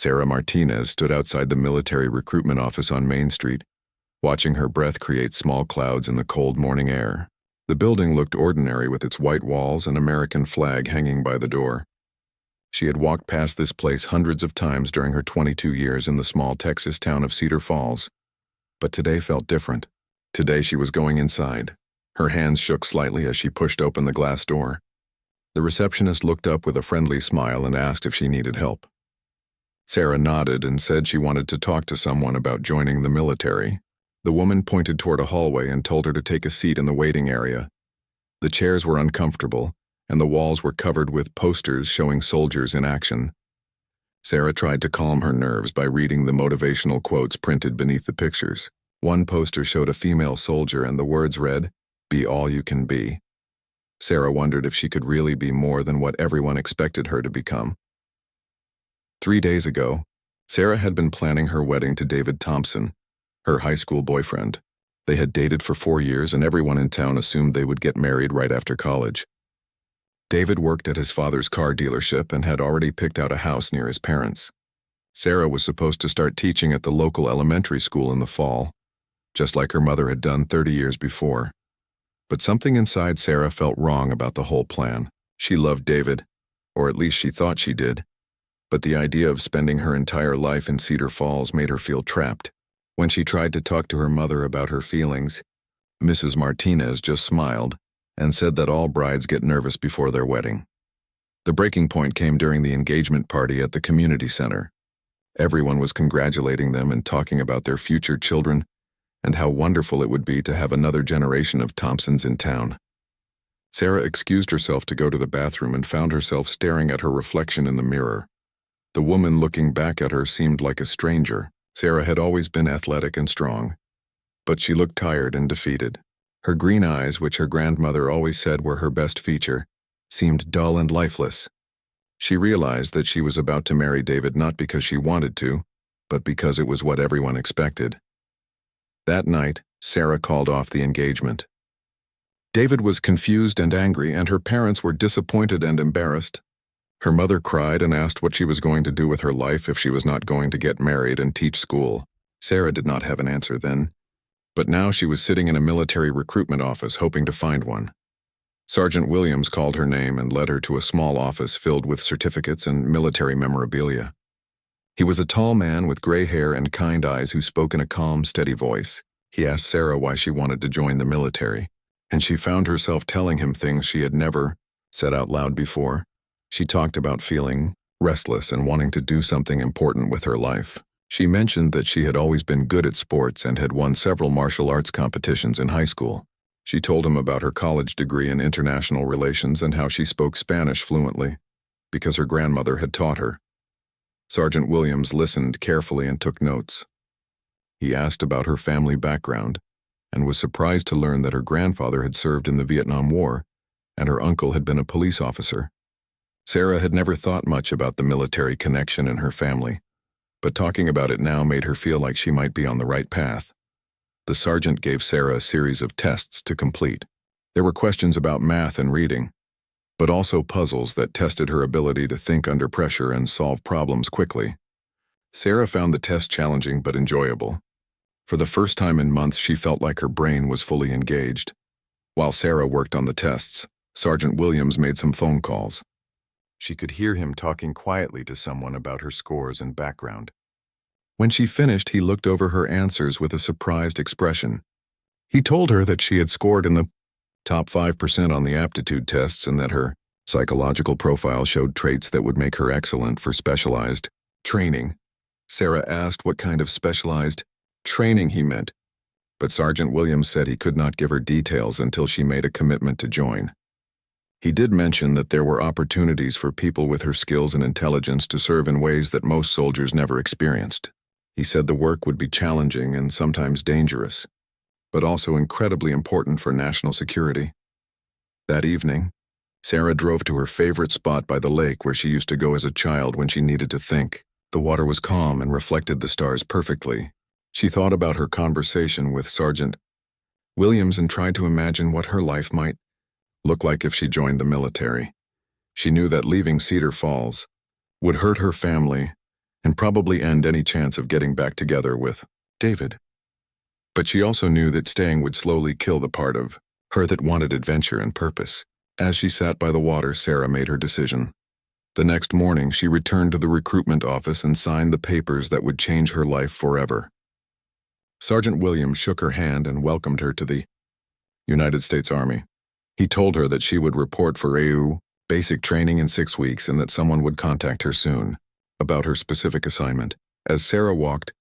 Sarah Martinez stood outside the military recruitment office on Main Street, watching her breath create small clouds in the cold morning air. The building looked ordinary with its white walls and American flag hanging by the door. She had walked past this place hundreds of times during her 22 years in the small Texas town of Cedar Falls. But today felt different. Today she was going inside. Her hands shook slightly as she pushed open the glass door. The receptionist looked up with a friendly smile and asked if she needed help. Sarah nodded and said she wanted to talk to someone about joining the military. The woman pointed toward a hallway and told her to take a seat in the waiting area. The chairs were uncomfortable, and the walls were covered with posters showing soldiers in action. Sarah tried to calm her nerves by reading the motivational quotes printed beneath the pictures. One poster showed a female soldier and the words read, "Be all you can be." Sarah wondered if she could really be more than what everyone expected her to become. 3 days ago, Sarah had been planning her wedding to David Thompson, her high school boyfriend. They had dated for 4 years and everyone in town assumed they would get married right after college. David worked at his father's car dealership and had already picked out a house near his parents. Sarah was supposed to start teaching at the local elementary school in the fall, just like her mother had done 30 years before. But something inside Sarah felt wrong about the whole plan. She loved David, or at least she thought she did, but the idea of spending her entire life in Cedar Falls made her feel trapped. When she tried to talk to her mother about her feelings, Mrs. Martinez just smiled and said that all brides get nervous before their wedding. The breaking point came during the engagement party at the community center. Everyone was congratulating them and talking about their future children and how wonderful it would be to have another generation of Thompsons in town. Sarah excused herself to go to the bathroom and found herself staring at her reflection in the mirror. The woman looking back at her seemed like a stranger. Sarah had always been athletic and strong, but she looked tired and defeated. Her green eyes, which her grandmother always said were her best feature, seemed dull and lifeless. She realized that she was about to marry David not because she wanted to, but because it was what everyone expected. That night, Sarah called off the engagement. David was confused and angry, and her parents were disappointed and embarrassed. Her mother cried and asked what she was going to do with her life if she was not going to get married and teach school. Sarah did not have an answer then, but now she was sitting in a military recruitment office hoping to find one. Sergeant Williams called her name and led her to a small office filled with certificates and military memorabilia. He was a tall man with gray hair and kind eyes who spoke in a calm, steady voice. He asked Sarah why she wanted to join the military, and she found herself telling him things she had never said out loud before. She talked about feeling restless and wanting to do something important with her life. She mentioned that she had always been good at sports and had won several martial arts competitions in high school. She told him about her college degree in international relations and how she spoke Spanish fluently, because her grandmother had taught her. Sergeant Williams listened carefully and took notes. He asked about her family background and was surprised to learn that her grandfather had served in the Vietnam War and her uncle had been a police officer. Sarah had never thought much about the military connection in her family, but talking about it now made her feel like she might be on the right path. The sergeant gave Sarah a series of tests to complete. There were questions about math and reading, but also puzzles that tested her ability to think under pressure and solve problems quickly. Sarah found the test challenging but enjoyable. For the first time in months, she felt like her brain was fully engaged. While Sarah worked on the tests, Sergeant Williams made some phone calls. She could hear him talking quietly to someone about her scores and background. When she finished, he looked over her answers with a surprised expression. He told her that she had scored in the top 5% on the aptitude tests and that her psychological profile showed traits that would make her excellent for specialized training. Sarah asked what kind of specialized training he meant, but Sergeant Williams said he could not give her details until she made a commitment to join. He did mention that there were opportunities for people with her skills and intelligence to serve in ways that most soldiers never experienced. He said the work would be challenging and sometimes dangerous, but also incredibly important for national security. That evening, Sarah drove to her favorite spot by the lake where she used to go as a child when she needed to think. The water was calm and reflected the stars perfectly. She thought about her conversation with Sergeant Williams and tried to imagine what her life might look like if she joined the military. She knew that leaving Cedar Falls would hurt her family and probably end any chance of getting back together with David. But she also knew that staying would slowly kill the part of her that wanted adventure and purpose. As she sat by the water, Sarah made her decision. The next morning, she returned to the recruitment office and signed the papers that would change her life forever. Sergeant Williams shook her hand and welcomed her to the United States Army. He told her that she would report for AU basic training in 6 weeks and that someone would contact her soon about her specific assignment. As Sarah walked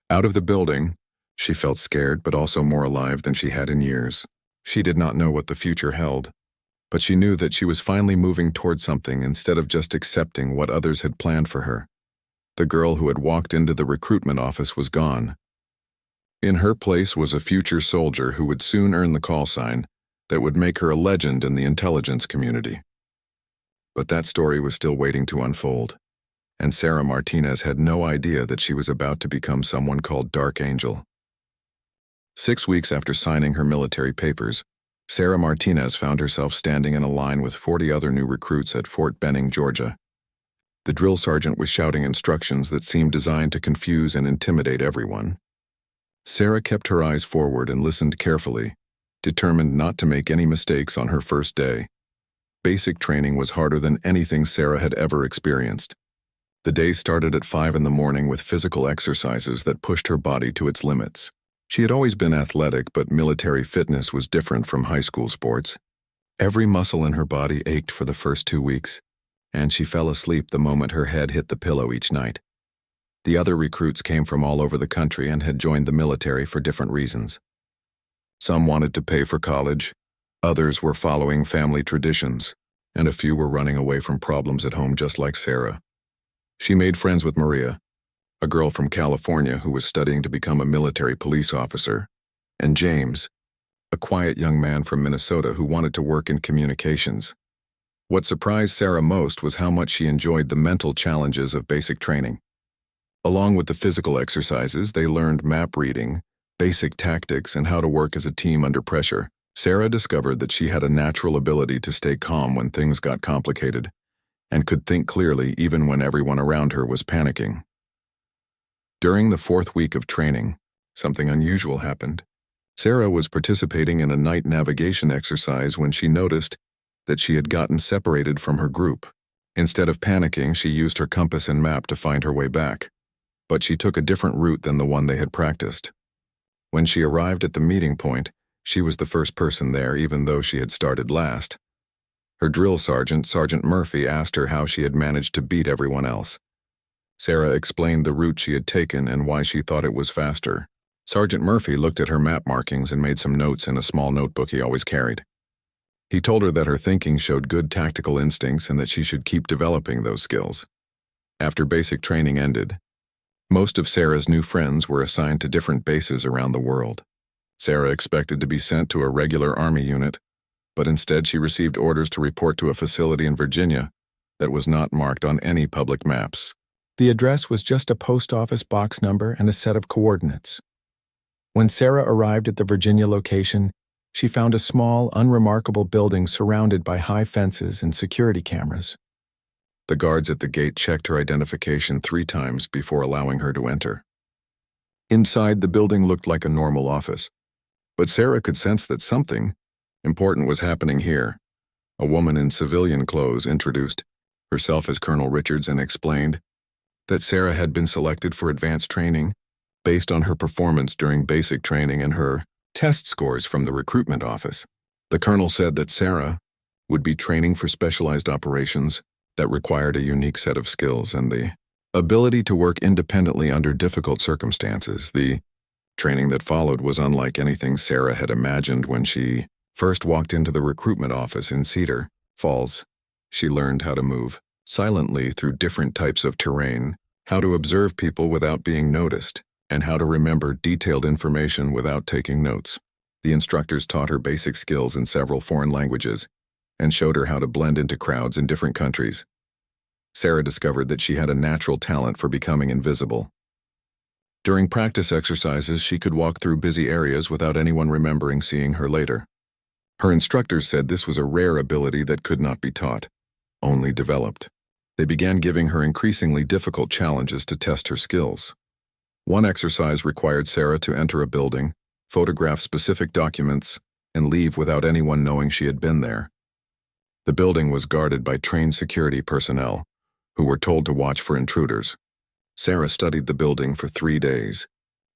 out of the building, she felt scared but also more alive than she had in years. She did not know what the future held, but she knew that she was finally moving toward something instead of just accepting what others had planned for her. The girl who had walked into the recruitment office was gone. In her place was a future soldier who would soon earn the call sign that would make her a legend in the intelligence community. But that story was still waiting to unfold, and Sarah Martinez had no idea that she was about to become someone called Dark Angel. 6 weeks after signing her military papers, Sarah Martinez found herself standing in a line with 40 other new recruits at Fort Benning, Georgia. The drill sergeant was shouting instructions that seemed designed to confuse and intimidate everyone. Sarah kept her eyes forward and listened carefully, determined not to make any mistakes on her first day. Basic training was harder than anything Sarah had ever experienced. The day started at 5 in the morning with physical exercises that pushed her body to its limits. She had always been athletic, but military fitness was different from high school sports. Every muscle in her body ached for the first 2 weeks, and she fell asleep the moment her head hit the pillow each night. The other recruits came from all over the country and had joined the military for different reasons. Some wanted to pay for college, others were following family traditions, and a few were running away from problems at home just like Sarah. She made friends with Maria, a girl from California who was studying to become a military police officer, and James, a quiet young man from Minnesota who wanted to work in communications. What surprised Sarah most was how much she enjoyed the mental challenges of basic training. Along with the physical exercises, they learned map reading, basic tactics, and how to work as a team under pressure. Sarah discovered that she had a natural ability to stay calm when things got complicated, and could think clearly even when everyone around her was panicking. During the 4th week of training, something unusual happened. Sarah was participating in a night navigation exercise when she noticed that she had gotten separated from her group. Instead of panicking, she used her compass and map to find her way back, but she took a different route than the one they had practiced. When she arrived at the meeting point, she was the first person there, even though she had started last. Her drill sergeant, Sergeant Murphy, asked her how she had managed to beat everyone else. Sarah explained the route she had taken and why she thought it was faster. Sergeant Murphy looked at her map markings and made some notes in a small notebook he always carried. He told her that her thinking showed good tactical instincts and that she should keep developing those skills. After basic training ended, most of Sarah's new friends were assigned to different bases around the world. Sarah expected to be sent to a regular Army unit, but instead she received orders to report to a facility in Virginia that was not marked on any public maps. The address was just a post office box number and a set of coordinates. When Sarah arrived at the Virginia location, she found a small, unremarkable building surrounded by high fences and security cameras. The guards at the gate checked her identification 3 times before allowing her to enter. Inside, the building looked like a normal office, but Sarah could sense that something important was happening here. A woman in civilian clothes introduced herself as Colonel Richards and explained that Sarah had been selected for advanced training based on her performance during basic training and her test scores from the recruitment office. The colonel said that Sarah would be training for specialized operations that required a unique set of skills and the ability to work independently under difficult circumstances. The training that followed was unlike anything Sarah had imagined when she first walked into the recruitment office in Cedar Falls. She learned how to move silently through different types of terrain, how to observe people without being noticed, and how to remember detailed information without taking notes. The instructors taught her basic skills in several foreign languages and showed her how to blend into crowds in different countries. Sarah discovered that she had a natural talent for becoming invisible. During practice exercises, she could walk through busy areas without anyone remembering seeing her later. Her instructors said this was a rare ability that could not be taught, only developed. They began giving her increasingly difficult challenges to test her skills. One exercise required Sarah to enter a building, photograph specific documents, and leave without anyone knowing she had been there. The building was guarded by trained security personnel, who were told to watch for intruders. Sarah studied the building for 3 days,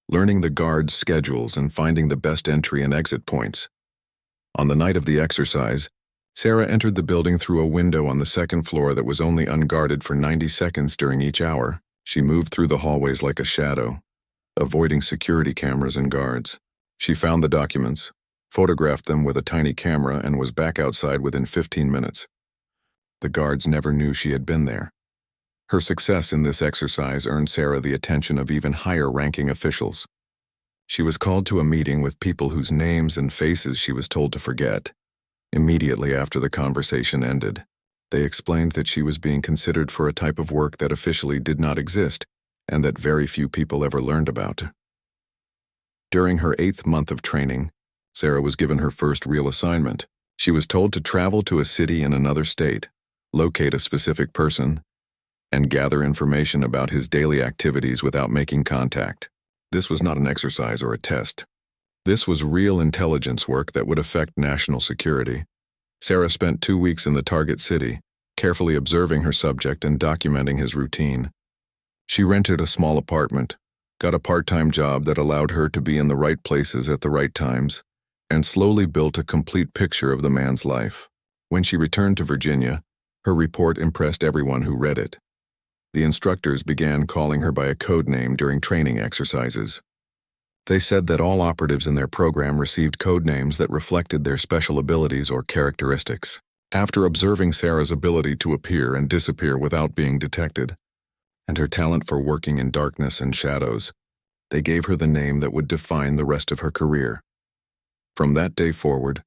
learning the guards' schedules and finding the best entry and exit points. On the night of the exercise, Sarah entered the building through a window on the second floor that was only unguarded for 90 seconds during each hour. She moved through the hallways like a shadow, avoiding security cameras and guards. She found the documents, photographed them with a tiny camera, and was back outside within 15 minutes. The guards never knew she had been there. Her success in this exercise earned Sarah the attention of even higher-ranking officials. She was called to a meeting with people whose names and faces she was told to forget. Immediately after the conversation ended, they explained that she was being considered for a type of work that officially did not exist and that very few people ever learned about. During her 8th month of training, Sarah was given her first real assignment. She was told to travel to a city in another state, locate a specific person, and gather information about his daily activities without making contact. This was not an exercise or a test. This was real intelligence work that would affect national security. Sarah spent 2 weeks in the target city, carefully observing her subject and documenting his routine. She rented a small apartment, got a part-time job that allowed her to be in the right places at the right times, and slowly built a complete picture of the man's life. When she returned to Virginia, her report impressed everyone who read it. The instructors began calling her by a code name during training exercises. They said that all operatives in their program received code names that reflected their special abilities or characteristics. After observing Sarah's ability to appear and disappear without being detected, and her talent for working in darkness and shadows, they gave her the name that would define the rest of her career. From that day forward,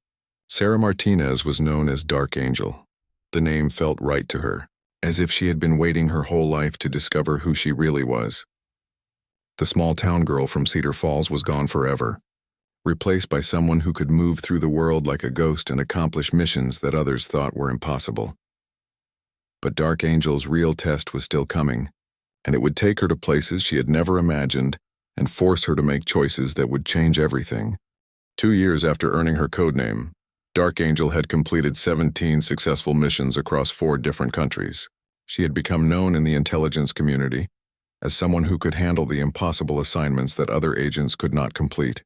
Sarah Martinez was known as Dark Angel. The name felt right to her, as if she had been waiting her whole life to discover who she really was. The small-town girl from Cedar Falls was gone forever, replaced by someone who could move through the world like a ghost and accomplish missions that others thought were impossible. But Dark Angel's real test was still coming, and it would take her to places she had never imagined and force her to make choices that would change everything. 2 years after earning her codename, Dark Angel had completed 17 successful missions across 4 different countries. She had become known in the intelligence community as someone who could handle the impossible assignments that other agents could not complete.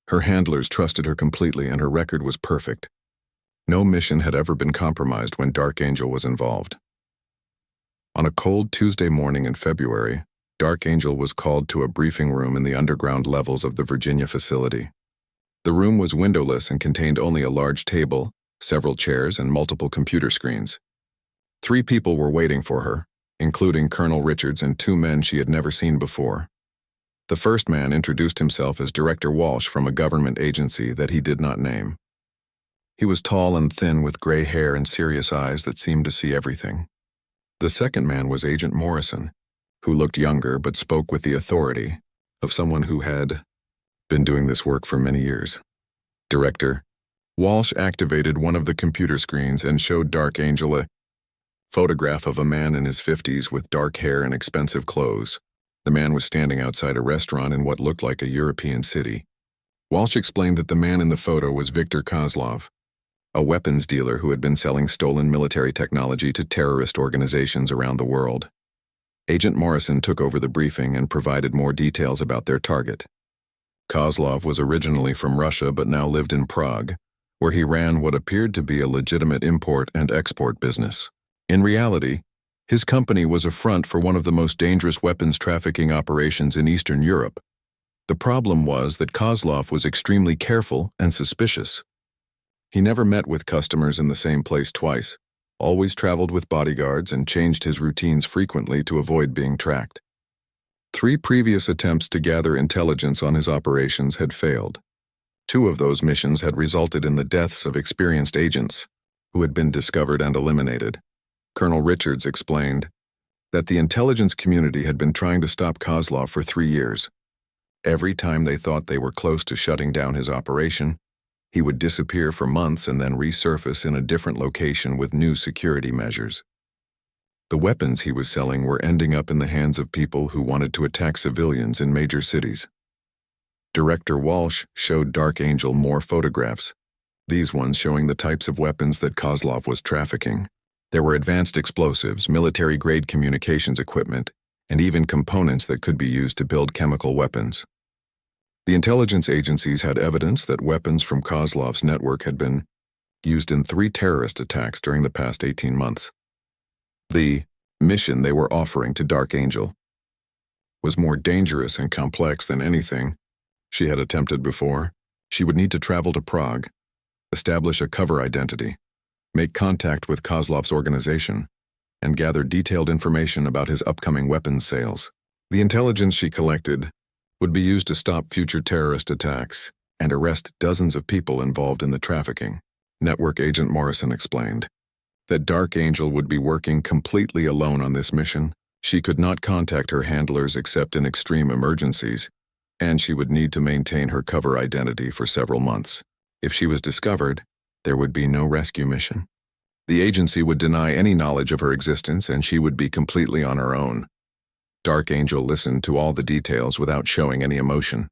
Her handlers trusted her completely, and her record was perfect. No mission had ever been compromised when Dark Angel was involved. On a cold Tuesday morning in February, Dark Angel was called to a briefing room in the underground levels of the Virginia facility. The room was windowless and contained only a large table, several chairs, and multiple computer screens. 3 people were waiting for her, including Colonel Richards and 2 men she had never seen before. The first man introduced himself as Director Walsh from a government agency that he did not name. He was tall and thin with gray hair and serious eyes that seemed to see everything. The second man was Agent Morrison, who looked younger but spoke with the authority of someone who had been doing this work for many years. Director, Walsh activated one of the computer screens and showed Dark Angel a photograph of a man in his 50s with dark hair and expensive clothes. The man was standing outside a restaurant in what looked like a European city. Walsh explained that the man in the photo was Viktor Kozlov, a weapons dealer who had been selling stolen military technology to terrorist organizations around the world. Agent Morrison took over the briefing and provided more details about their target. Kozlov was originally from Russia but now lived in Prague, where he ran what appeared to be a legitimate import and export business. In reality, his company was a front for one of the most dangerous weapons trafficking operations in Eastern Europe. The problem was that Kozlov was extremely careful and suspicious. He never met with customers in the same place twice, always traveled with bodyguards, and changed his routines frequently to avoid being tracked. 3 previous attempts to gather intelligence on his operations had failed. 2 of those missions had resulted in the deaths of experienced agents who had been discovered and eliminated. Colonel Richards explained that the intelligence community had been trying to stop Kozlov for 3 years. Every time they thought they were close to shutting down his operation, he would disappear for months and then resurface in a different location with new security measures. The weapons he was selling were ending up in the hands of people who wanted to attack civilians in major cities. Director Walsh showed Dark Angel more photographs, these ones showing the types of weapons that Kozlov was trafficking. There were advanced explosives, military-grade communications equipment, and even components that could be used to build chemical weapons. The intelligence agencies had evidence that weapons from Kozlov's network had been used in 3 terrorist attacks during the past 18 months. The mission they were offering to Dark Angel was more dangerous and complex than anything she had attempted before. She would need to travel to Prague, establish a cover identity, make contact with Kozlov's organization, and gather detailed information about his upcoming weapons sales. The intelligence she collected would be used to stop future terrorist attacks and arrest dozens of people involved in the trafficking. Network agent Morrison explained that Dark Angel would be working completely alone on this mission. She could not contact her handlers except in extreme emergencies, and she would need to maintain her cover identity for several months. If she was discovered, there would be no rescue mission. The agency would deny any knowledge of her existence, and she would be completely on her own. Dark Angel listened to all the details without showing any emotion.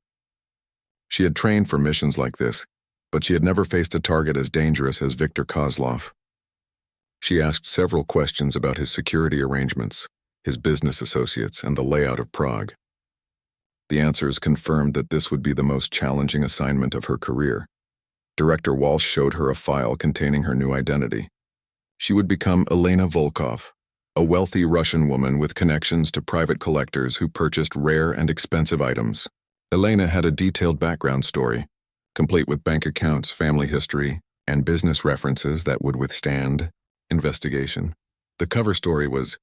She had trained for missions like this, but she had never faced a target as dangerous as Viktor Kozlov. She asked several questions about his security arrangements, his business associates, and the layout of Prague. The answers confirmed that this would be the most challenging assignment of her career. Director Walsh showed her a file containing her new identity. She would become Elena Volkov, a wealthy Russian woman with connections to private collectors who purchased rare and expensive items. Elena had a detailed background story, complete with bank accounts, family history, and business references that would withstand investigation. The cover story was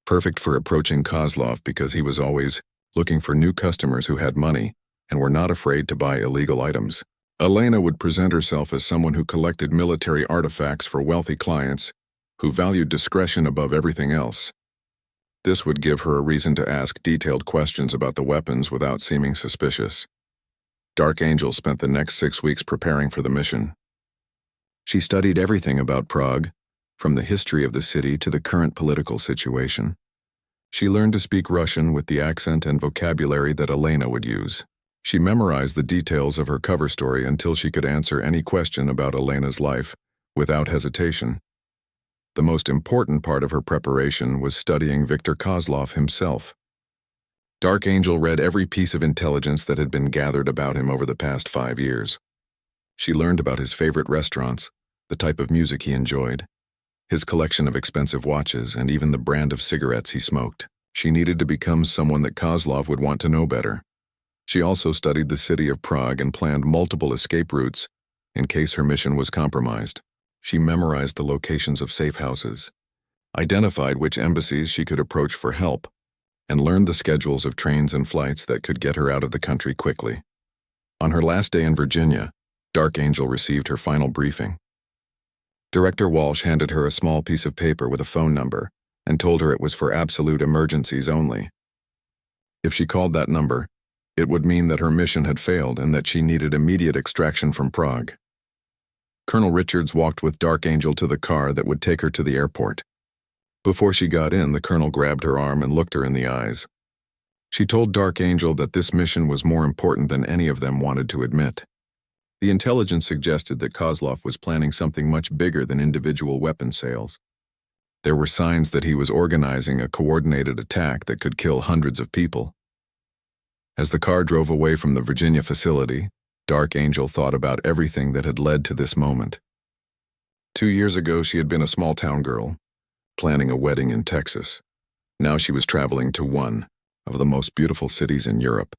perfect for approaching Kozlov because he was always looking for new customers who had money and were not afraid to buy illegal items. Elena would present herself as someone who collected military artifacts for wealthy clients who valued discretion above everything else. This would give her a reason to ask detailed questions about the weapons without seeming suspicious. Dark Angel spent the next 6 weeks preparing for the mission. She studied everything about Prague, from the history of the city to the current political situation. She learned to speak Russian with the accent and vocabulary that Elena would use. She memorized the details of her cover story until she could answer any question about Elena's life without hesitation. The most important part of her preparation was studying Viktor Kozlov himself. Dark Angel read every piece of intelligence that had been gathered about him over the past 5 years. She learned about his favorite restaurants, the type of music he enjoyed, his collection of expensive watches, and even the brand of cigarettes he smoked. She needed to become someone that Kozlov would want to know better. She also studied the city of Prague and planned multiple escape routes in case her mission was compromised. She memorized the locations of safe houses, identified which embassies she could approach for help, and learned the schedules of trains and flights that could get her out of the country quickly. On her last day in Virginia, Dark Angel received her final briefing. Director Walsh handed her a small piece of paper with a phone number and told her it was for absolute emergencies only. If she called that number, it would mean that her mission had failed and that she needed immediate extraction from Prague. Colonel Richards walked with Dark Angel to the car that would take her to the airport. Before she got in, the colonel grabbed her arm and looked her in the eyes. She told Dark Angel that this mission was more important than any of them wanted to admit. The intelligence suggested that Kozlov was planning something much bigger than individual weapon sales. There were signs that he was organizing a coordinated attack that could kill hundreds of people. As the car drove away from the Virginia facility, Dark Angel thought about everything that had led to this moment. 2 years ago, she had been a small-town girl, planning a wedding in Texas. Now she was traveling to one of the most beautiful cities in Europe,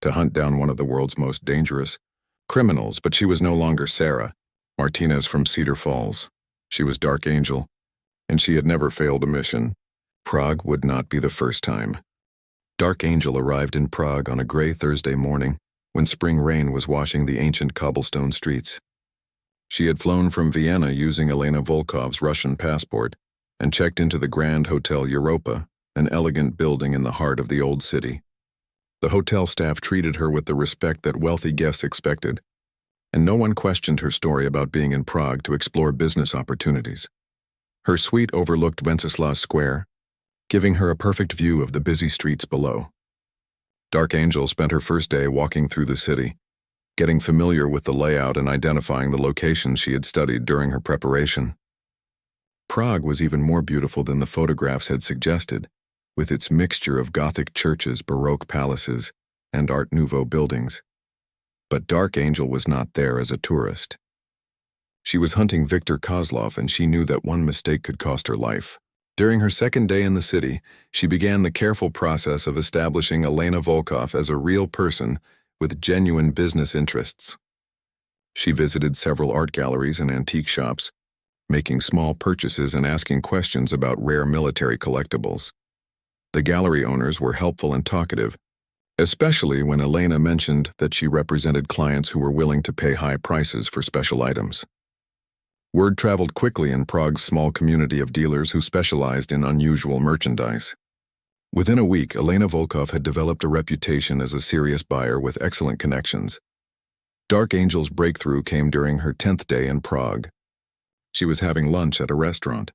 to hunt down one of the world's most dangerous criminals. But she was no longer Sarah Martinez from Cedar Falls. She was Dark Angel, and she had never failed a mission. Prague would not be the first time. Dark Angel arrived in Prague on a gray Thursday morning when spring rain was washing the ancient cobblestone streets. She had flown from Vienna using Elena Volkov's Russian passport and checked into the Grand Hotel Europa, an elegant building in the heart of the old city. The hotel staff treated her with the respect that wealthy guests expected, and no one questioned her story about being in Prague to explore business opportunities. Her suite overlooked Wenceslas Square, giving her a perfect view of the busy streets below. Dark Angel spent her first day walking through the city, getting familiar with the layout and identifying the locations she had studied during her preparation. Prague was even more beautiful than the photographs had suggested, with its mixture of Gothic churches, Baroque palaces, and Art Nouveau buildings. But Dark Angel was not there as a tourist. She was hunting Viktor Kozlov, and she knew that one mistake could cost her life. During her second day in the city, she began the careful process of establishing Elena Volkov as a real person with genuine business interests. She visited several art galleries and antique shops, making small purchases and asking questions about rare military collectibles. The gallery owners were helpful and talkative, especially when Elena mentioned that she represented clients who were willing to pay high prices for special items. Word traveled quickly in Prague's small community of dealers who specialized in unusual merchandise. Within a week, Elena Volkov had developed a reputation as a serious buyer with excellent connections. Dark Angel's breakthrough came during her 10th day in Prague. She was having lunch at a restaurant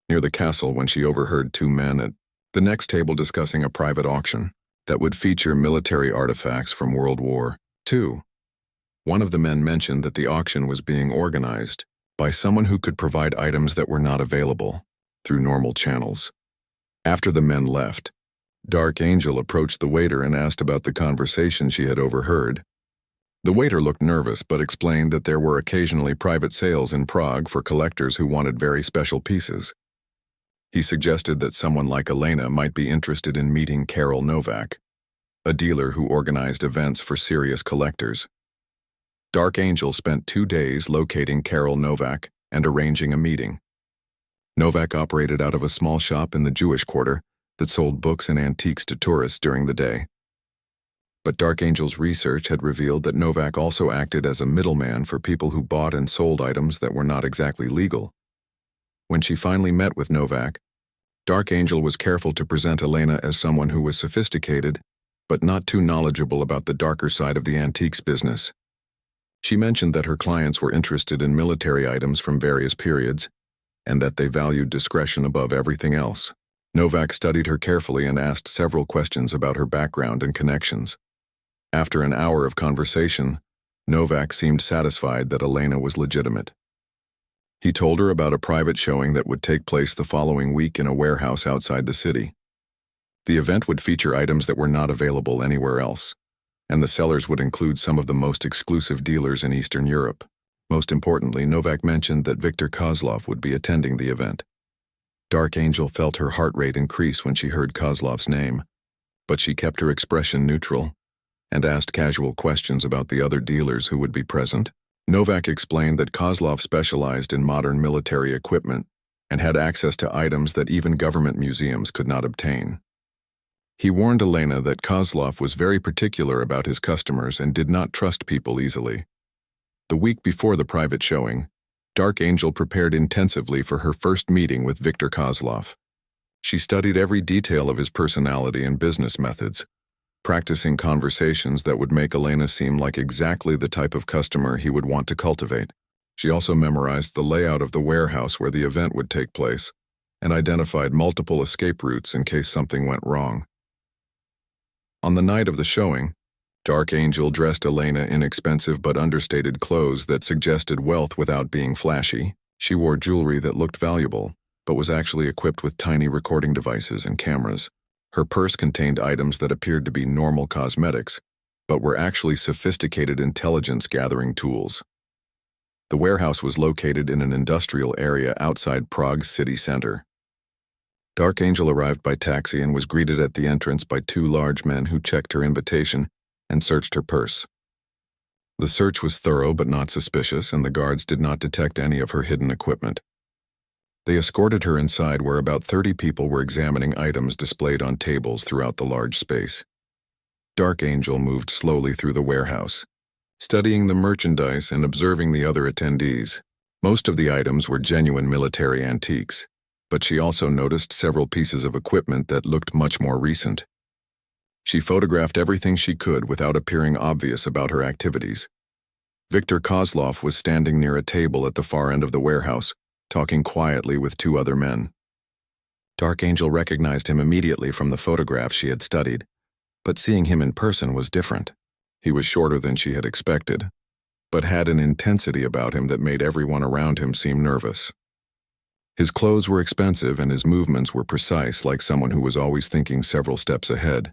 near the castle when she overheard two men at the next table discussing a private auction that would feature military artifacts from World War II. One of the men mentioned that the auction was being organized by someone who could provide items that were not available through normal channels. After the men left, Dark Angel approached the waiter and asked about the conversation she had overheard. The waiter looked nervous but explained that there were occasionally private sales in Prague for collectors who wanted very special pieces. He suggested that someone like Elena might be interested in meeting Karol Novak, a dealer who organized events for serious collectors. Dark Angel spent 2 days locating Karol Novak and arranging a meeting. Novak operated out of a small shop in the Jewish quarter that sold books and antiques to tourists during the day. But Dark Angel's research had revealed that Novak also acted as a middleman for people who bought and sold items that were not exactly legal. When she finally met with Novak, Dark Angel was careful to present Elena as someone who was sophisticated, but not too knowledgeable about the darker side of the antiques business. She mentioned that her clients were interested in military items from various periods, and that they valued discretion above everything else. Novak studied her carefully and asked several questions about her background and connections. After an hour of conversation, Novak seemed satisfied that Elena was legitimate. He told her about a private showing that would take place the following week in a warehouse outside the city. The event would feature items that were not available anywhere else, and the sellers would include some of the most exclusive dealers in Eastern Europe. Most importantly, Novak mentioned that Viktor Kozlov would be attending the event. Dark Angel felt her heart rate increase when she heard Kozlov's name, but she kept her expression neutral and asked casual questions about the other dealers who would be present. Novak explained that Kozlov specialized in modern military equipment and had access to items that even government museums could not obtain. He warned Elena that Kozlov was very particular about his customers and did not trust people easily. The week before the private showing, Dark Angel prepared intensively for her first meeting with Viktor Kozlov. She studied every detail of his personality and business methods, practicing conversations that would make Elena seem like exactly the type of customer he would want to cultivate. She also memorized the layout of the warehouse where the event would take place and identified multiple escape routes in case something went wrong. On the night of the showing, Dark Angel dressed Elena in expensive but understated clothes that suggested wealth without being flashy. She wore jewelry that looked valuable, but was actually equipped with tiny recording devices and cameras. Her purse contained items that appeared to be normal cosmetics, but were actually sophisticated intelligence-gathering tools. The warehouse was located in an industrial area outside Prague's city center. Dark Angel arrived by taxi and was greeted at the entrance by 2 large men who checked her invitation and searched her purse. The search was thorough but not suspicious, and the guards did not detect any of her hidden equipment. They escorted her inside where about 30 people were examining items displayed on tables throughout the large space. Dark Angel moved slowly through the warehouse, studying the merchandise and observing the other attendees. Most of the items were genuine military antiques, but she also noticed several pieces of equipment that looked much more recent. She photographed everything she could without appearing obvious about her activities. Viktor Kozlov was standing near a table at the far end of the warehouse, talking quietly with 2 other men. Dark Angel recognized him immediately from the photographs she had studied, but seeing him in person was different. He was shorter than she had expected, but had an intensity about him that made everyone around him seem nervous. His clothes were expensive and his movements were precise, like someone who was always thinking several steps ahead.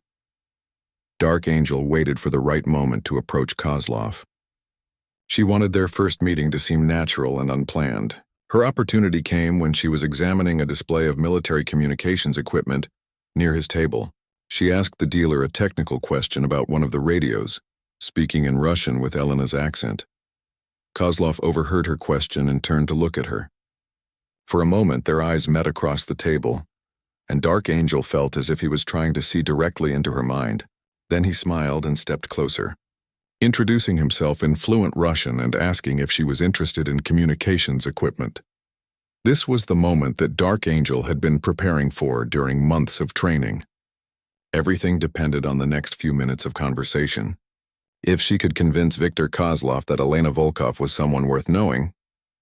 Dark Angel waited for the right moment to approach Kozlov. She wanted their first meeting to seem natural and unplanned. Her opportunity came when she was examining a display of military communications equipment near his table. She asked the dealer a technical question about one of the radios, speaking in Russian with Elena's accent. Kozlov overheard her question and turned to look at her. For a moment, their eyes met across the table, and Dark Angel felt as if he was trying to see directly into her mind. Then he smiled and stepped closer, introducing himself in fluent Russian and asking if she was interested in communications equipment. This was the moment that Dark Angel had been preparing for during months of training. Everything depended on the next few minutes of conversation. If she could convince Viktor Kozlov that Elena Volkov was someone worth knowing,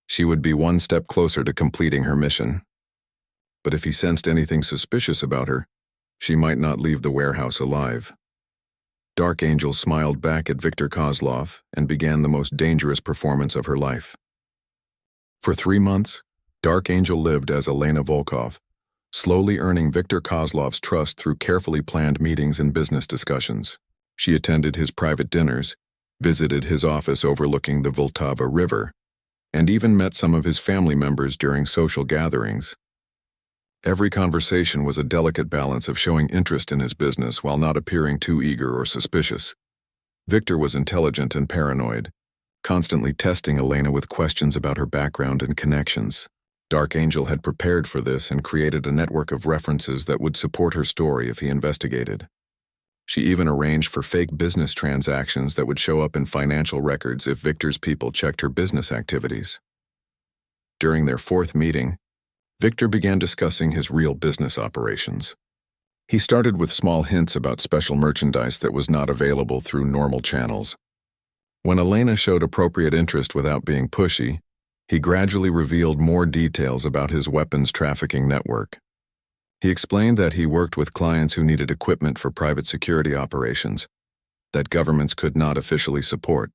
she would be one step closer to completing her mission. But if he sensed anything suspicious about her, she might not leave the warehouse alive. Dark Angel smiled back at Viktor Kozlov and began the most dangerous performance of her life. For 3 months, Dark Angel lived as Elena Volkov, slowly earning Viktor Kozlov's trust through carefully planned meetings and business discussions. She attended his private dinners, visited his office overlooking the Vltava River, and even met some of his family members during social gatherings. Every conversation was a delicate balance of showing interest in his business while not appearing too eager or suspicious. Viktor was intelligent and paranoid, constantly testing Elena with questions about her background and connections. Dark Angel had prepared for this and created a network of references that would support her story if he investigated. She even arranged for fake business transactions that would show up in financial records if Viktor's people checked her business activities. During their 4th meeting, Viktor began discussing his real business operations. He started with small hints about special merchandise that was not available through normal channels. When Elena showed appropriate interest without being pushy, he gradually revealed more details about his weapons trafficking network. He explained that he worked with clients who needed equipment for private security operations that governments could not officially support.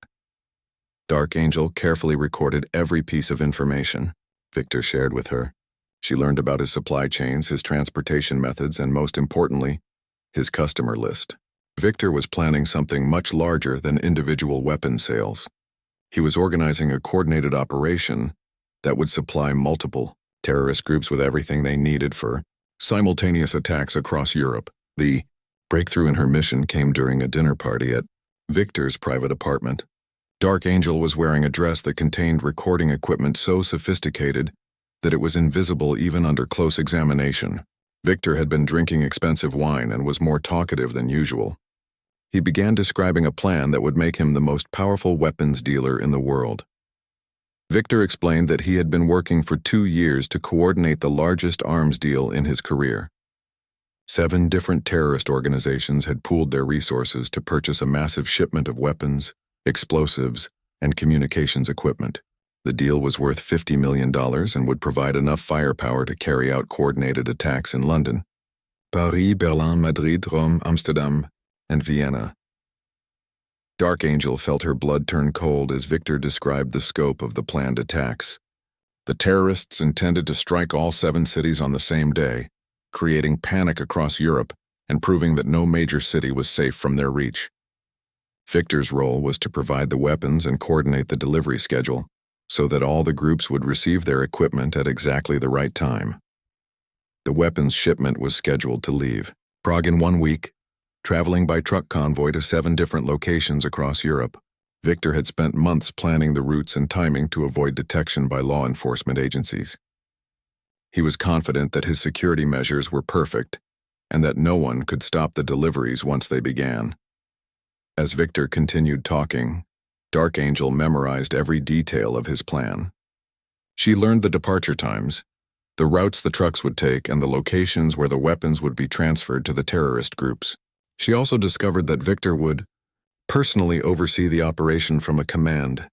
Dark Angel carefully recorded every piece of information Viktor shared with her. She learned about his supply chains, his transportation methods, and most importantly, his customer list. Viktor was planning something much larger than individual weapon sales. He was organizing a coordinated operation that would supply multiple terrorist groups with everything they needed for simultaneous attacks across Europe. The breakthrough in her mission came during a dinner party at Viktor's private apartment. Dark Angel was wearing a dress that contained recording equipment so sophisticated that it was invisible even under close examination. Viktor had been drinking expensive wine and was more talkative than usual. He began describing a plan that would make him the most powerful weapons dealer in the world. Viktor explained that he had been working for 2 years to coordinate the largest arms deal in his career. 7 different terrorist organizations had pooled their resources to purchase a massive shipment of weapons, explosives, and communications equipment. The deal was worth $50 million and would provide enough firepower to carry out coordinated attacks in London, Paris, Berlin, Madrid, Rome, Amsterdam, and Vienna. Dark Angel felt her blood turn cold as Viktor described the scope of the planned attacks. The terrorists intended to strike all 7 cities on the same day, creating panic across Europe and proving that no major city was safe from their reach. Viktor's role was to provide the weapons and coordinate the delivery schedule so that all the groups would receive their equipment at exactly the right time. The weapons shipment was scheduled to leave Prague in 1 week, traveling by truck convoy to 7 different locations across Europe. Viktor had spent months planning the routes and timing to avoid detection by law enforcement agencies. He was confident that his security measures were perfect and that no one could stop the deliveries once they began. As Viktor continued talking, Dark Angel memorized every detail of his plan. She learned the departure times, the routes the trucks would take, and the locations where the weapons would be transferred to the terrorist groups. She also discovered that Viktor would personally oversee the operation from a command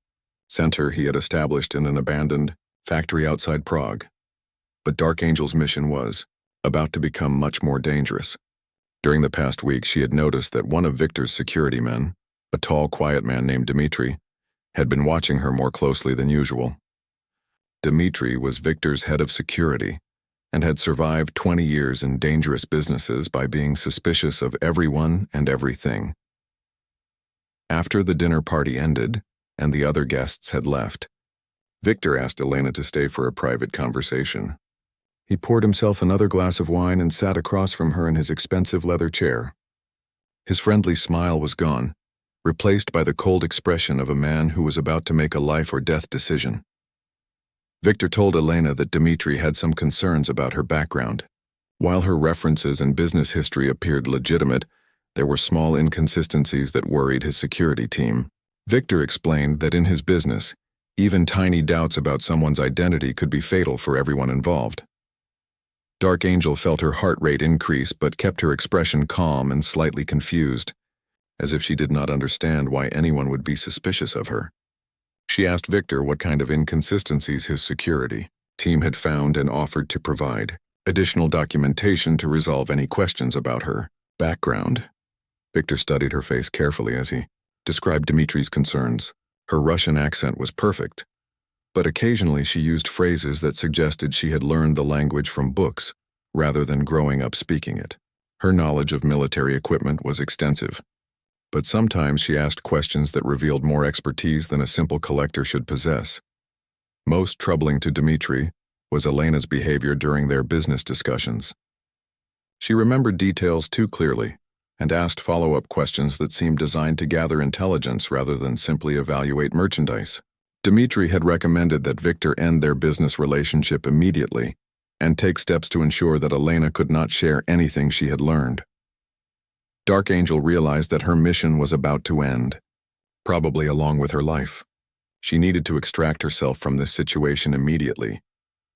center he had established in an abandoned factory outside Prague. But Dark Angel's mission was about to become much more dangerous. During the past week, she had noticed that one of Victor's security men, a tall, quiet man named Dmitri, had been watching her more closely than usual. Dmitri was Victor's head of security and had survived 20 years in dangerous businesses by being suspicious of everyone and everything. After the dinner party ended and the other guests had left, Victor asked Elena to stay for a private conversation. He poured himself another glass of wine and sat across from her in his expensive leather chair. His friendly smile was gone, replaced by the cold expression of a man who was about to make a life or death decision. Victor told Elena that Dmitri had some concerns about her background. While her references and business history appeared legitimate, there were small inconsistencies that worried his security team. Victor explained that in his business, even tiny doubts about someone's identity could be fatal for everyone involved. Dark Angel felt her heart rate increase but kept her expression calm and slightly confused, as if she did not understand why anyone would be suspicious of her. She asked Victor what kind of inconsistencies his security team had found and offered to provide additional documentation to resolve any questions about her background. Victor studied her face carefully as he described Dmitri's concerns. Her Russian accent was perfect, but occasionally she used phrases that suggested she had learned the language from books rather than growing up speaking it. Her knowledge of military equipment was extensive, but sometimes she asked questions that revealed more expertise than a simple collector should possess. Most troubling to Dmitri was Elena's behavior during their business discussions. She remembered details too clearly and asked follow-up questions that seemed designed to gather intelligence rather than simply evaluate merchandise. Dmitri had recommended that Victor end their business relationship immediately and take steps to ensure that Elena could not share anything she had learned. Dark Angel realized that her mission was about to end, probably along with her life. She needed to extract herself from this situation immediately,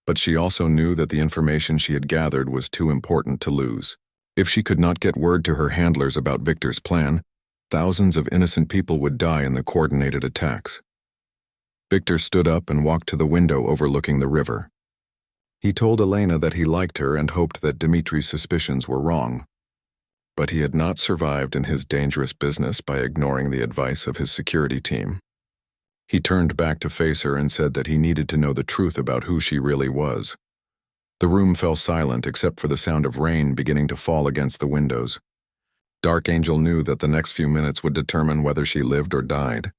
but she also knew that the information she had gathered was too important to lose. If she could not get word to her handlers about Victor's plan, thousands of innocent people would die in the coordinated attacks. Victor stood up and walked to the window overlooking the river. He told Elena that he liked her and hoped that Dmitri's suspicions were wrong. But he had not survived in his dangerous business by ignoring the advice of his security team. He turned back to face her and said that he needed to know the truth about who she really was. The room fell silent except for the sound of rain beginning to fall against the windows. Dark Angel knew that the next few minutes would determine whether she lived or died.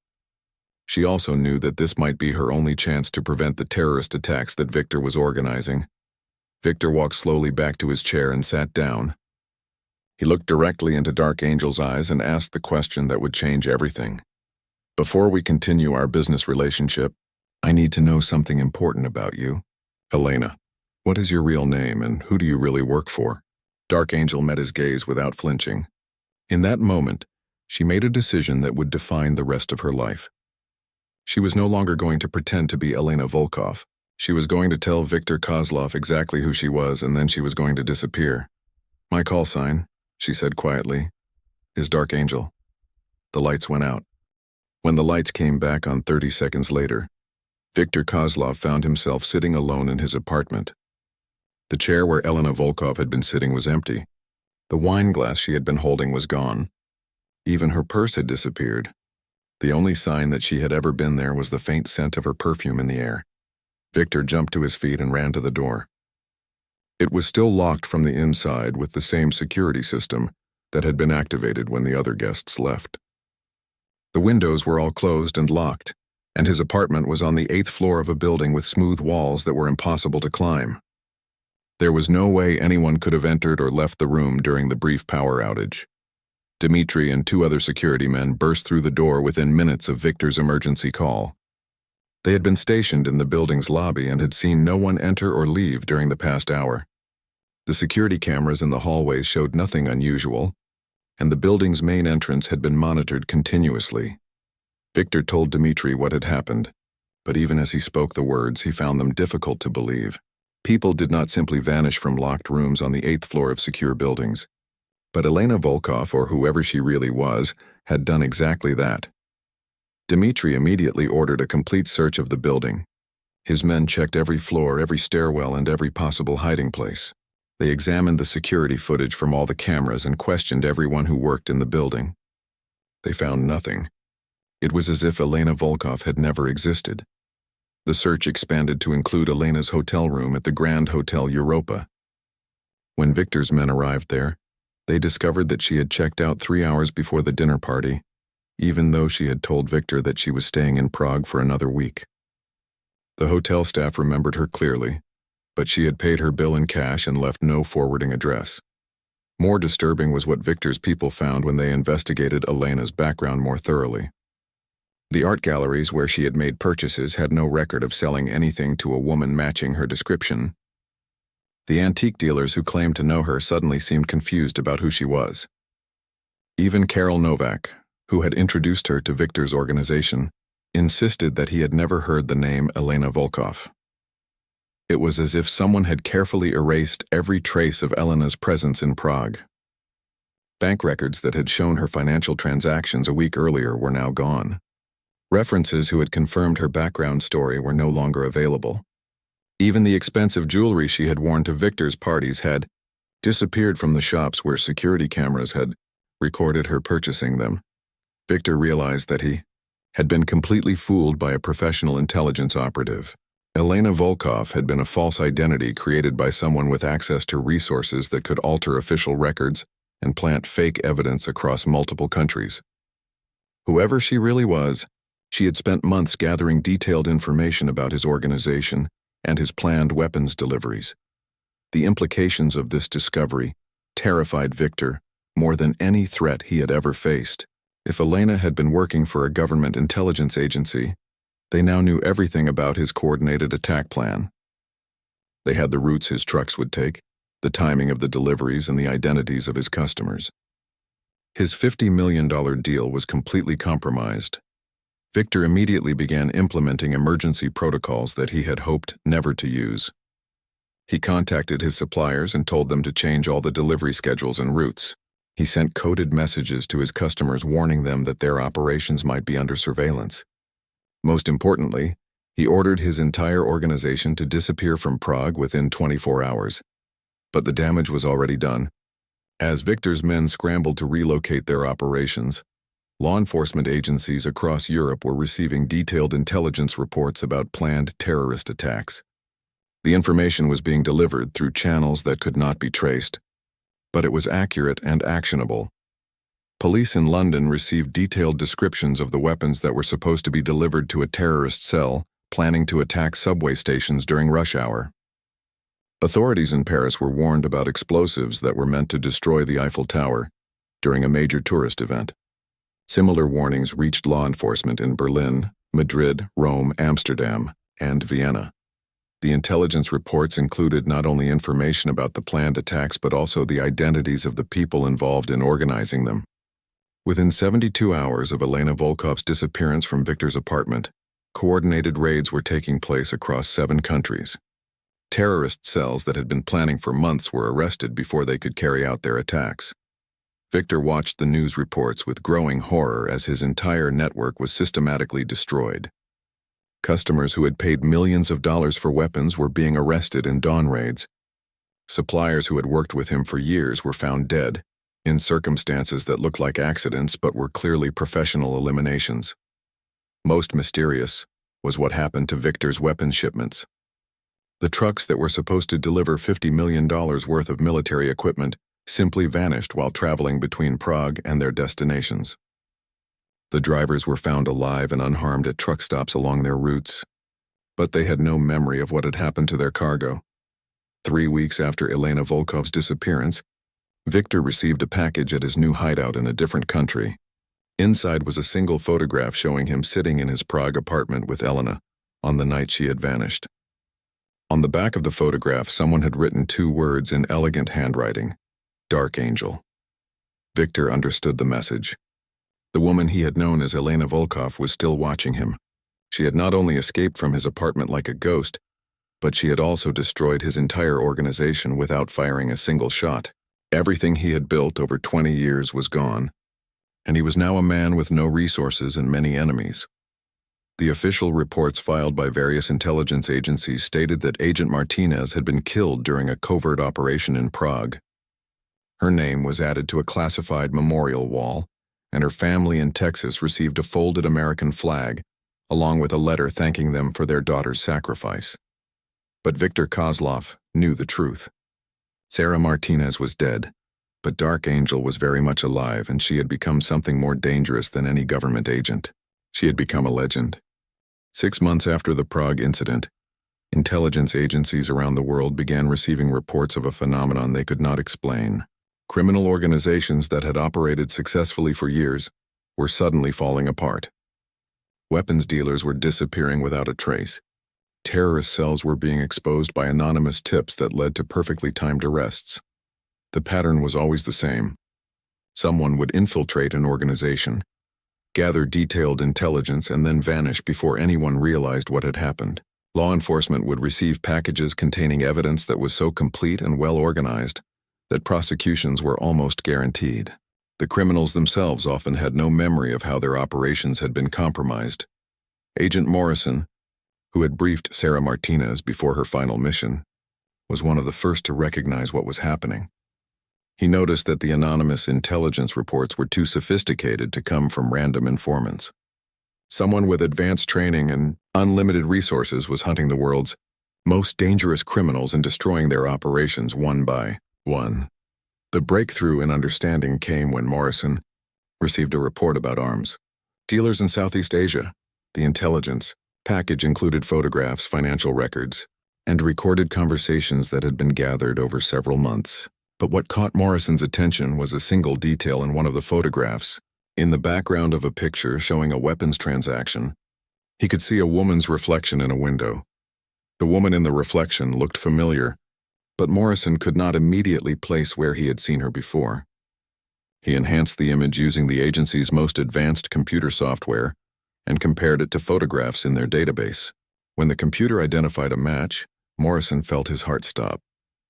She also knew that this might be her only chance to prevent the terrorist attacks that Victor was organizing. Victor walked slowly back to his chair and sat down. He looked directly into Dark Angel's eyes and asked the question that would change everything. "Before we continue our business relationship, I need to know something important about you. Elena, what is your real name and who do you really work for?" Dark Angel met his gaze without flinching. In that moment, she made a decision that would define the rest of her life. She was no longer going to pretend to be Elena Volkov. She was going to tell Viktor Kozlov exactly who she was, and then she was going to disappear. "My call sign," she said quietly, "is Dark Angel." The lights went out. When the lights came back on 30 seconds later, Viktor Kozlov found himself sitting alone in his apartment. The chair where Elena Volkov had been sitting was empty. The wine glass she had been holding was gone. Even her purse had disappeared. The only sign that she had ever been there was the faint scent of her perfume in the air. Victor jumped to his feet and ran to the door. It was still locked from the inside with the same security system that had been activated when the other guests left. The windows were all closed and locked, and his apartment was on the 8th floor of a building with smooth walls that were impossible to climb. There was no way anyone could have entered or left the room during the brief power outage. Dmitri and 2 other security men burst through the door within minutes of Victor's emergency call. They had been stationed in the building's lobby and had seen no one enter or leave during the past hour. The security cameras in the hallways showed nothing unusual, and the building's main entrance had been monitored continuously. Victor told Dmitri what had happened, but even as he spoke the words, he found them difficult to believe. People did not simply vanish from locked rooms on the 8th floor of secure buildings. But Elena Volkov, or whoever she really was, had done exactly that. Dmitri immediately ordered a complete search of the building. His men checked every floor, every stairwell, and every possible hiding place. They examined the security footage from all the cameras and questioned everyone who worked in the building. They found nothing. It was as if Elena Volkov had never existed. The search expanded to include Elena's hotel room at the Grand Hotel Europa. When Victor's men arrived there, they discovered that she had checked out 3 hours before the dinner party, even though she had told Victor that she was staying in Prague for another week. The hotel staff remembered her clearly, but she had paid her bill in cash and left no forwarding address. More disturbing was what Victor's people found when they investigated Elena's background more thoroughly. The art galleries where she had made purchases had no record of selling anything to a woman matching her description. The antique dealers who claimed to know her suddenly seemed confused about who she was. Even Karol Novak, who had introduced her to Victor's organization, insisted that he had never heard the name Elena Volkov. It was as if someone had carefully erased every trace of Elena's presence in Prague. Bank records that had shown her financial transactions a week earlier were now gone. References who had confirmed her background story were no longer available. Even the expensive jewelry she had worn to Victor's parties had disappeared from the shops where security cameras had recorded her purchasing them. Victor realized that he had been completely fooled by a professional intelligence operative. Elena Volkov had been a false identity created by someone with access to resources that could alter official records and plant fake evidence across multiple countries. Whoever she really was, she had spent months gathering detailed information about his organization and his planned weapons deliveries. The implications of this discovery terrified Victor more than any threat he had ever faced. If Elena had been working for a government intelligence agency, they now knew everything about his coordinated attack plan. They had the routes his trucks would take, the timing of the deliveries, and the identities of his customers. His $50 million deal was completely compromised. Victor immediately began implementing emergency protocols that he had hoped never to use. He contacted his suppliers and told them to change all the delivery schedules and routes. He sent coded messages to his customers warning them that their operations might be under surveillance. Most importantly, he ordered his entire organization to disappear from Prague within 24 hours. But the damage was already done. As Victor's men scrambled to relocate their operations, law enforcement agencies across Europe were receiving detailed intelligence reports about planned terrorist attacks. The information was being delivered through channels that could not be traced, but it was accurate and actionable. Police in London received detailed descriptions of the weapons that were supposed to be delivered to a terrorist cell planning to attack subway stations during rush hour. Authorities in Paris were warned about explosives that were meant to destroy the Eiffel Tower during a major tourist event. Similar warnings reached law enforcement in Berlin, Madrid, Rome, Amsterdam, and Vienna. The intelligence reports included not only information about the planned attacks but also the identities of the people involved in organizing them. Within 72 hours of Elena Volkov's disappearance from Victor's apartment, coordinated raids were taking place across 7 countries. Terrorist cells that had been planning for months were arrested before they could carry out their attacks. Victor watched the news reports with growing horror as his entire network was systematically destroyed. Customers who had paid millions of dollars for weapons were being arrested in dawn raids. Suppliers who had worked with him for years were found dead, in circumstances that looked like accidents but were clearly professional eliminations. Most mysterious was what happened to Victor's weapons shipments. The trucks that were supposed to deliver $50 million worth of military equipment simply vanished while traveling between Prague and their destinations. The drivers were found alive and unharmed at truck stops along their routes, but they had no memory of what had happened to their cargo. 3 weeks after Elena Volkov's disappearance, Victor received a package at his new hideout in a different country. Inside was a single photograph showing him sitting in his Prague apartment with Elena on the night she had vanished. On the back of the photograph, someone had written 2 words in elegant handwriting: Dark Angel. Victor understood the message. The woman he had known as Elena Volkov was still watching him. She had not only escaped from his apartment like a ghost, but she had also destroyed his entire organization without firing a single shot. Everything he had built over 20 years was gone, and he was now a man with no resources and many enemies. The official reports filed by various intelligence agencies stated that Agent Martinez had been killed during a covert operation in Prague. Her name was added to a classified memorial wall, and her family in Texas received a folded American flag, along with a letter thanking them for their daughter's sacrifice. But Victor Kozlov knew the truth. Sarah Martinez was dead, but Dark Angel was very much alive, and she had become something more dangerous than any government agent. She had become a legend. 6 months after the Prague incident, intelligence agencies around the world began receiving reports of a phenomenon they could not explain. Criminal organizations that had operated successfully for years were suddenly falling apart. Weapons dealers were disappearing without a trace. Terrorist cells were being exposed by anonymous tips that led to perfectly timed arrests. The pattern was always the same. Someone would infiltrate an organization, gather detailed intelligence, and then vanish before anyone realized what had happened. Law enforcement would receive packages containing evidence that was so complete and well organized that prosecutions were almost guaranteed. The criminals themselves often had no memory of how their operations had been compromised. Agent Morrison, who had briefed Sarah Martinez before her final mission, was one of the first to recognize what was happening. He noticed that the anonymous intelligence reports were too sophisticated to come from random informants. Someone with advanced training and unlimited resources was hunting the world's most dangerous criminals and destroying their operations one by one. The breakthrough in understanding came when Morrison received a report about arms dealers in Southeast Asia. The intelligence package included photographs, financial records, and recorded conversations that had been gathered over several months. But what caught Morrison's attention was a single detail in one of the photographs. In the background of a picture showing a weapons transaction, he could see a woman's reflection in a window. The woman in the reflection looked familiar, but Morrison could not immediately place where he had seen her before. He enhanced the image using the agency's most advanced computer software and compared it to photographs in their database. When the computer identified a match, Morrison felt his heart stop.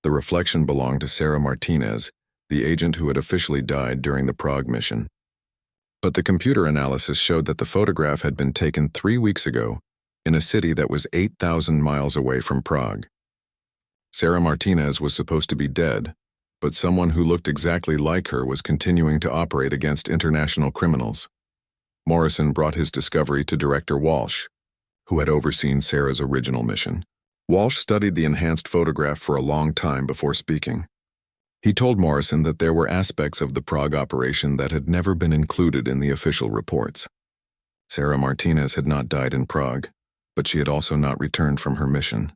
The reflection belonged to Sarah Martinez, the agent who had officially died during the Prague mission. But the computer analysis showed that the photograph had been taken 3 weeks ago in a city that was 8,000 miles away from Prague. Sarah Martinez was supposed to be dead, but someone who looked exactly like her was continuing to operate against international criminals. Morrison brought his discovery to Director Walsh, who had overseen Sarah's original mission. Walsh studied the enhanced photograph for a long time before speaking. He told Morrison that there were aspects of the Prague operation that had never been included in the official reports. Sarah Martinez had not died in Prague, but she had also not returned from her mission.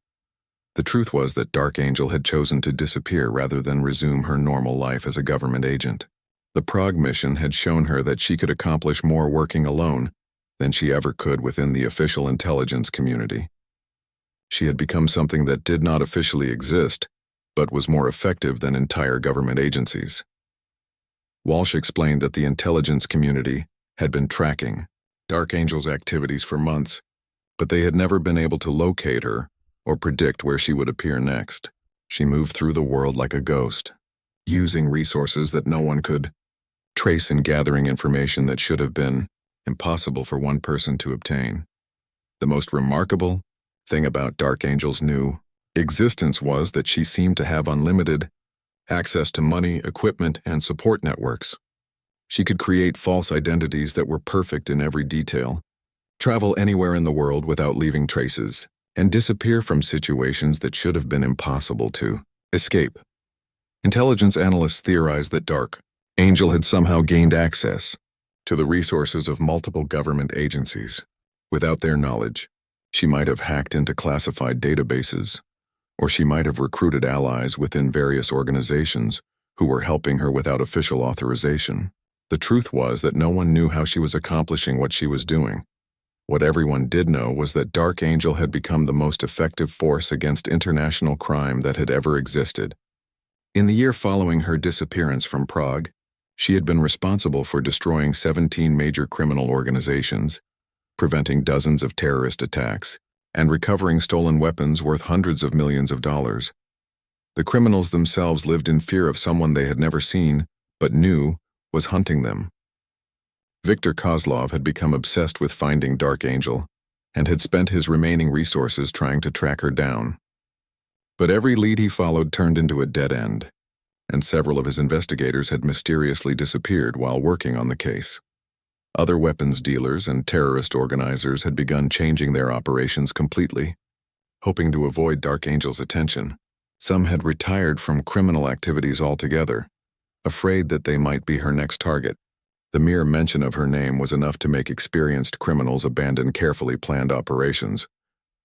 The truth was that Dark Angel had chosen to disappear rather than resume her normal life as a government agent. The Prague mission had shown her that she could accomplish more working alone than she ever could within the official intelligence community. She had become something that did not officially exist, but was more effective than entire government agencies. Walsh explained that the intelligence community had been tracking Dark Angel's activities for months, but they had never been able to locate her or predict where she would appear next. She moved through the world like a ghost, using resources that no one could trace and gathering information that should have been impossible for one person to obtain. The most remarkable thing about Dark Angel's new existence was that she seemed to have unlimited access to money, equipment, and support networks. She could create false identities that were perfect in every detail, travel anywhere in the world without leaving traces, and disappear from situations that should have been impossible to escape. Intelligence analysts theorized that Dark Angel had somehow gained access to the resources of multiple government agencies. Without their knowledge, she might have hacked into classified databases, or she might have recruited allies within various organizations who were helping her without official authorization. The truth was that no one knew how she was accomplishing what she was doing. What everyone did know was that Dark Angel had become the most effective force against international crime that had ever existed. In the year following her disappearance from Prague, she had been responsible for destroying 17 major criminal organizations, preventing dozens of terrorist attacks, and recovering stolen weapons worth hundreds of millions of dollars. The criminals themselves lived in fear of someone they had never seen, but knew was hunting them. Victor Kozlov had become obsessed with finding Dark Angel, and had spent his remaining resources trying to track her down. But every lead he followed turned into a dead end, and several of his investigators had mysteriously disappeared while working on the case. Other weapons dealers and terrorist organizers had begun changing their operations completely, hoping to avoid Dark Angel's attention. Some had retired from criminal activities altogether, afraid that they might be her next target. The mere mention of her name was enough to make experienced criminals abandon carefully planned operations.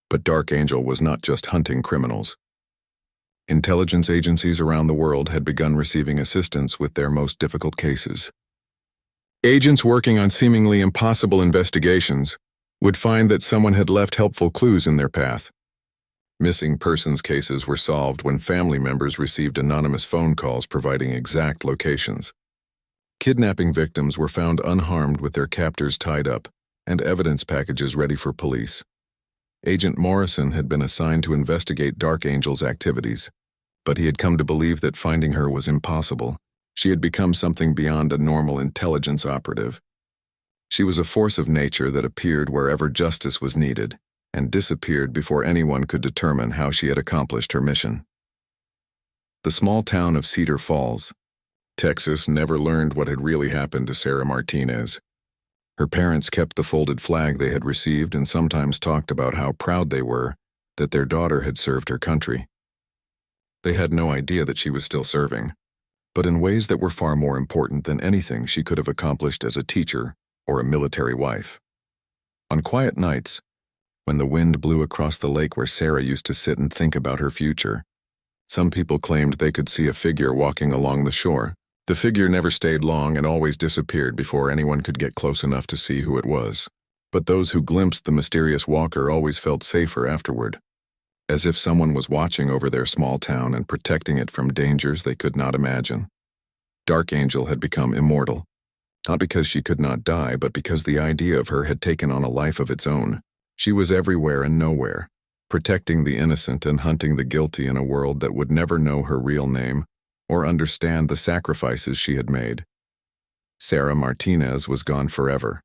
But Dark Angel was not just hunting criminals. Intelligence agencies around the world had begun receiving assistance with their most difficult cases. Agents working on seemingly impossible investigations would find that someone had left helpful clues in their path. Missing persons cases were solved when family members received anonymous phone calls providing exact locations. Kidnapping victims were found unharmed with their captors tied up and evidence packages ready for police. Agent Morrison had been assigned to investigate Dark Angel's activities, but he had come to believe that finding her was impossible. She had become something beyond a normal intelligence operative. She was a force of nature that appeared wherever justice was needed and disappeared before anyone could determine how she had accomplished her mission. The small town of Cedar Falls, Texas, never learned what had really happened to Sarah Martinez. Her parents kept the folded flag they had received and sometimes talked about how proud they were that their daughter had served her country. They had no idea that she was still serving, but in ways that were far more important than anything she could have accomplished as a teacher or a military wife. On quiet nights, when the wind blew across the lake where Sarah used to sit and think about her future, some people claimed they could see a figure walking along the shore. The figure never stayed long and always disappeared before anyone could get close enough to see who it was. But those who glimpsed the mysterious walker always felt safer afterward, as if someone was watching over their small town and protecting it from dangers they could not imagine. Dark Angel had become immortal, not because she could not die, but because the idea of her had taken on a life of its own. She was everywhere and nowhere, protecting the innocent and hunting the guilty in a world that would never know her real name or understand the sacrifices she had made. Sarah Martinez was gone forever,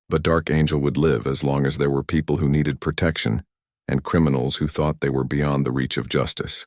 but Dark Angel would live as long as there were people who needed protection and criminals who thought they were beyond the reach of justice.